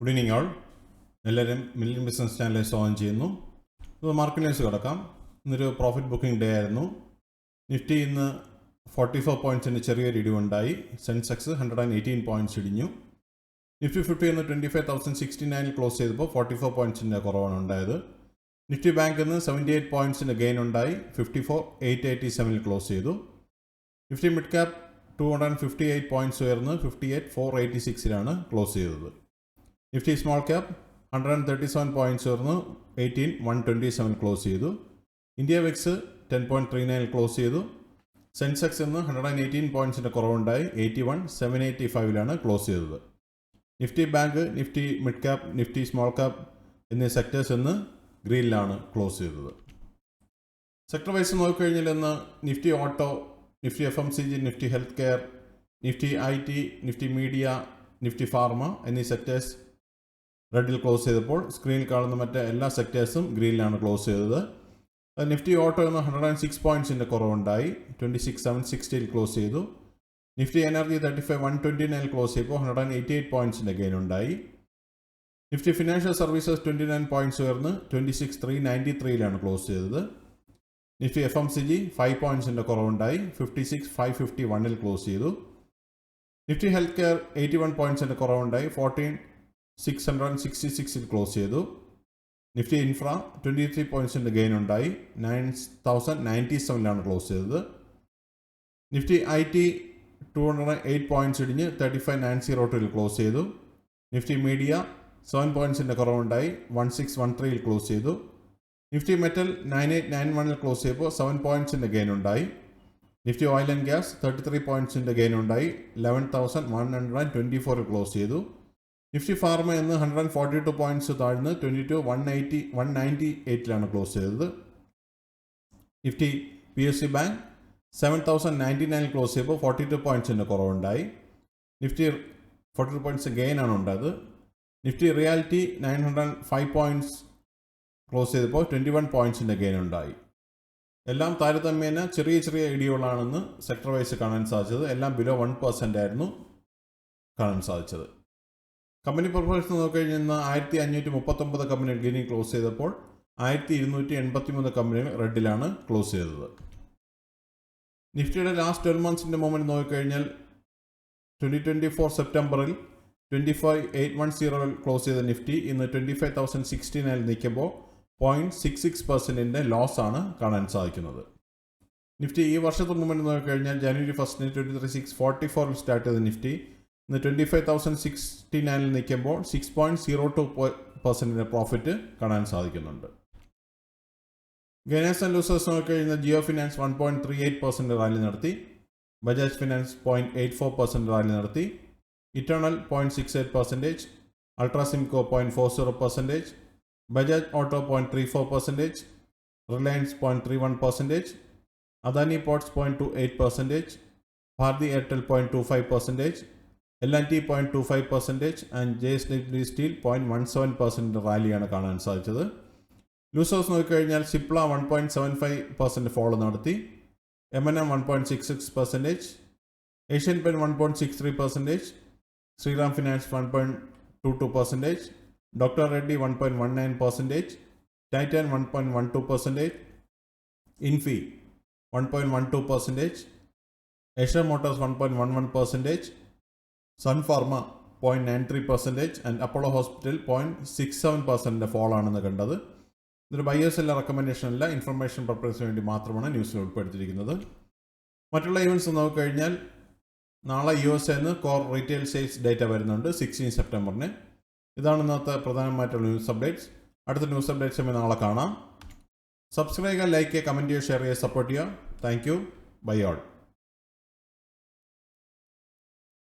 Good evening all. എല്ലാവരും million business ചാനലിൽ സ്വാഗതം ചെയ്യുന്നു. ഇത് മാർക്കറ്റ് ന്യൂസ് കിടക്കാം. ഇന്നൊരു പ്രോഫിറ്റ് ബുക്കിംഗ് ഡേ ആയിരുന്നു. നിഫ്റ്റി ഇന്ന് 44 പോയിൻറ്റ്സിൻ്റെ ചെറിയൊരു ഇടിവുണ്ടായി. സെൻസെക്സ് 118 പോയിൻറ്റ്സ് ഇടിഞ്ഞു. നിഫ്റ്റി 50 ഇന്ന് 25,069 ക്ലോസ് ചെയ്തപ്പോൾ 44 പോയിൻറ്റ്സിൻ്റെ കുറവാണ് ഉണ്ടായത്. നിഫ്റ്റി ബാങ്ക് ഇന്ന് 78 പോയിൻറ്റ്സിൻ്റെ ഗെയിൻ ഉണ്ടായി. 54,887 ക്ലോസ് ചെയ്തു. നിഫ്റ്റി മിഡ് ക്യാപ് 258 പോയിൻറ്റ്സ് ഉയർന്ന് 58,486 ക്ലോസ് ചെയ്തത്. നിഫ്റ്റി സ്മോൾ ക്യാപ് 137 പോയിൻറ്റ്സ് ഉയർന്ന് 18,127 ക്ലോസ് ചെയ്തു. ഇന്ത്യ വിക്സ് 10.39 ക്ലോസ് ചെയ്തു. സെൻസെക്സ് ഇന്ന് 118 പോയിൻറ്റ്സിൻ്റെ കുറവുണ്ടായി. 81,785 ക്ലോസ് ചെയ്തത്. Nifty bank, Nifty mid cap, Nifty small cap എന്നീ സെക്ടേഴ്സ് ഇന്ന് ഗ്രീനിലാണ് ക്ലോസ് ചെയ്തത്. സെക്ടർ വൈസ് നോക്കിക്കഴിഞ്ഞാൽ ഇന്ന് Nifty auto, Nifty FMCG, Nifty health care, Nifty IT, Nifty media, Nifty pharma എന്നീ സെക്ടേഴ്സ് റെഡിൽ ക്ലോസ് ചെയ്തപ്പോൾ സ്ക്രീനിൽ കാണുന്ന മറ്റ് എല്ലാ സെക്ടേഴ്സും ഗ്രീനിലാണ് ക്ലോസ് ചെയ്തത്. നിഫ്റ്റി ഓട്ടോ എന്ന 106 പോയിൻറ്റ്സിൻ്റെ കുറവുണ്ടായി. 26,760 ക്ലോസ് ചെയ്തു. നിഫ്റ്റി എനർജി 35,129 ക്ലോസ് ചെയ്തപ്പോൾ 188 പോയിൻറ്റ്സിൻ്റെ ഗെയിൻ ഉണ്ടായി. നിഫ്റ്റി ഫിനാൻഷ്യൽ സർവീസസ് 29 പോയിൻറ്റ്സ് ഉയർന്ന് 26,393 ക്ലോസ് ചെയ്തത്. Nifty FMCG 5 പോയിൻറ്റ്സിൻ്റെ കുറവുണ്ടായി. 56,551 ക്ലോസ് ചെയ്തു. Nifty health care 81 പോയിൻറ്റ്സിൻ്റെ കുറവുണ്ടായി. 14,666 ക്ലോസ് ചെയ്തു. നിഫ്റ്റി ഇൻഫ്ര 23 പോയിൻറ്റ്സിൻ്റെ ഗെയിൻ ഉണ്ടായി. 9,097 ക്ലോസ് ചെയ്തത്. നിഫ്റ്റി IT 208 പോയിൻറ്റ്സ് ഇടിഞ്ഞ് 35,902 ക്ലോസ് ചെയ്തു. നിഫ്റ്റി മീഡിയ 7 പോയിൻറ്റ്സിൻ്റെ കുറവുണ്ടായി. 1613 ക്ലോസ് ചെയ്തു. നിഫ്റ്റി മെറ്റൽ 9891 ക്ലോസ് ചെയ്തപ്പോൾ 7 പോയിൻറ്റ്സിൻ്റെ ഗെയിൻ ഉണ്ടായി. നിഫ്റ്റി ഓയിൽ ആൻഡ് ഗ്യാസ് 33 പോയിൻറ്റ്സിൻ്റെ ഗെയിൻ ഉണ്ടായി. 11,124 ക്ലോസ് ചെയ്തു. നിഫ്റ്റി ഫാർമ എന്ന് 142 പോയിൻറ്റ്സ് താഴ്ന്ന് 22,198 ക്ലോസ് ചെയ്തത്. നിഫ്റ്റി PSU ബാങ്ക് 7,099 ക്ലോസ് ചെയ്തപ്പോൾ 42 പോയിൻറ്റ്സിൻ്റെ കുറവുണ്ടായി. നിഫ്റ്റി 42 പോയിൻറ്റ്സ് ഗെയിൻ ആണ് ഉണ്ടായത്. നിഫ്റ്റി റിയാലിറ്റി 905 പോയിൻറ്റ്സ് ക്ലോസ് ചെയ്തപ്പോൾ 21 പോയിൻറ്റ്സിൻ്റെ ഗെയിൻ ഉണ്ടായി. എല്ലാം താരതമ്യേന ചെറിയ ചെറിയ ഇടിവുകളാണെന്ന് സെക്ടർ വൈസ് കാണാൻ സാധിച്ചത്. എല്ലാം ബിലോ 1% ആയിരുന്നു കാണാൻ സാധിച്ചത്. കമ്പനി പെർഫോമൻസ് നോക്കിക്കഴിഞ്ഞാൽ 1,539 കമ്പനികൾ ഗ്രീനിൽ ക്ലോസ് ചെയ്തപ്പോൾ 1,283 കമ്പനികൾ റെഡിലാണ് ക്ലോസ് ചെയ്തത്. നിഫ്റ്റിയുടെ ലാസ്റ്റ് 12 മന്ത്സിൻ്റെ മൂവ്മെൻറ്റ് നോക്കിക്കഴിഞ്ഞാൽ 2024 സെപ്റ്റംബറിൽ 25,810 ക്ലോസ് ചെയ്ത നിഫ്റ്റി ഇന്ന് 25,069 നിൽക്കുമ്പോൾ 0.66% ലോസ് ആണ് കാണാൻ സാധിക്കുന്നത്. നിഫ്റ്റി ഈ വർഷത്തെ മൂവ്മെൻറ്റ് നോക്കിക്കഴിഞ്ഞാൽ ജനുവരി 1 23,644 സ്റ്റാർട്ട് ചെയ്ത നിഫ്റ്റി ഇന്ന് 25,069 നിൽക്കുമ്പോൾ 6.02% പ്രോഫിറ്റ് കാണാൻ സാധിക്കുന്നുണ്ട്. ഗെയിനേഴ്സ് ആൻഡ് ലൂസേഴ്സ് നോക്കിക്കഴിഞ്ഞാൽ ജിയോ ഫിനാൻസ് 1.38% റാലി നടത്തി. ബജാജ് ഫിനാൻസ് 0.84% റാലി നടത്തി. ഇറ്റേണൽ 0.68%, അൾട്രാസിംകോ 0.40%, Bajaj auto 0.34%, Reliance 0.31%, Adani ports 0.28%, Bharti Airtel 0.25%, L&T 0.25% and JSW steel 0.17% റാലിയാണ് കാണാൻ സാധിച്ചത്. ലൂസേഴ്സ് നോക്കിക്കഴിഞ്ഞാൽ സിപ്ല 1.75% ഫോൾ നടത്തി. M&M 1.66%, Asian paint 1.63%, Shriram finance 1.22%, doctor Reddy 1.19%, Titan 1.12%, Infy 1.12%, Eicher motors 1.11%, Sun pharma 0.93% and Apollo hospital 0.67% fall ആണെന്ന് കണ്ടത്. ഇതൊരു ബയേഴ്സ് അല്ല, റെക്കമെൻഡേഷൻ അല്ല, ഇൻഫർമേഷൻ പർപ്പസിന് വേണ്ടി മാത്രമാണ് ന്യൂസിൽ ഉൾപ്പെടുത്തിയിരിക്കുന്നത്. മറ്റുള്ള ഇവൻറ്റ്സ് നോക്കിക്കഴിഞ്ഞാൽ നാളെ USA core retail sales data വരുന്നുണ്ട് 16 സെപ്റ്റംബറിന്. ഇതാണ് ഇന്നത്തെ പ്രധാനമായിട്ടുള്ള ന്യൂസ് അപ്ഡേറ്റ്സ്. അടുത്ത ന്യൂസ് അപ്ഡേറ്റ്സ് നാളെ കാണാം. സബ്സ്ക്രൈബ് ചെയ്യുക, ലൈക്ക് ചെയ്യുക, കമൻറ്റ് ചെയ്യുക, ഷെയർ ചെയ്യുക, സപ്പോർട്ട് ചെയ്യുക. Thank you. Bye all.